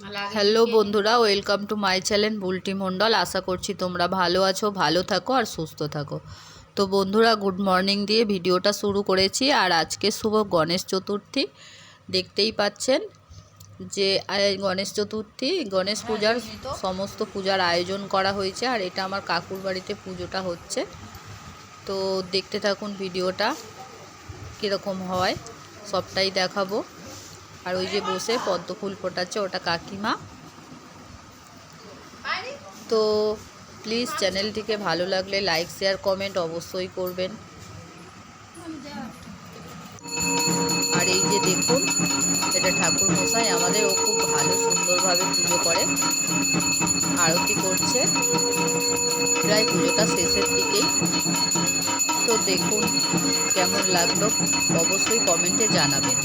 Hello বন্ধুরা, welcome to my channel Bulti Mondal. আশা করছি তোমরা ভালো আছো, ভালো থাকো আর সুস্থ থাকো। তো বন্ধুরা, গুড মর্নিং দিয়ে ভিডিওটা শুরু করেছি। আর আজকে শুভ গণেশ চতুর্থী। দেখতেই পাচ্ছেন যে গণেশ চতুর্থী, গণেশ পূজার সমস্ত পূজার আয়োজন করা হয়েছে। আর এটা আমার কাকুর বাড়িতে পুজোটা হচ্ছে। তো দেখতে থাকুন ভিডিওটা, কীরকম হয় সবটাই দেখাবো। আর ওই যে বসে পদ্ম ফুল ফোটাচ্ছে, ওটা কাকিমা। তো প্লিজ চ্যানেলটিকে ভালো লাগলে লাইক শেয়ার কমেন্ট অবশ্যই করবেন। আর এই যে দেখুন, এটা ঠাকুর মশাই আমাদের, ও খুব ভালো সুন্দরভাবে পুজো করে, আরতি করছে। প্রায় পুজোটা শেষের দিকেই। তো দেখুন কেমন লাগলো অবশ্যই কমেন্টে জানাবেন।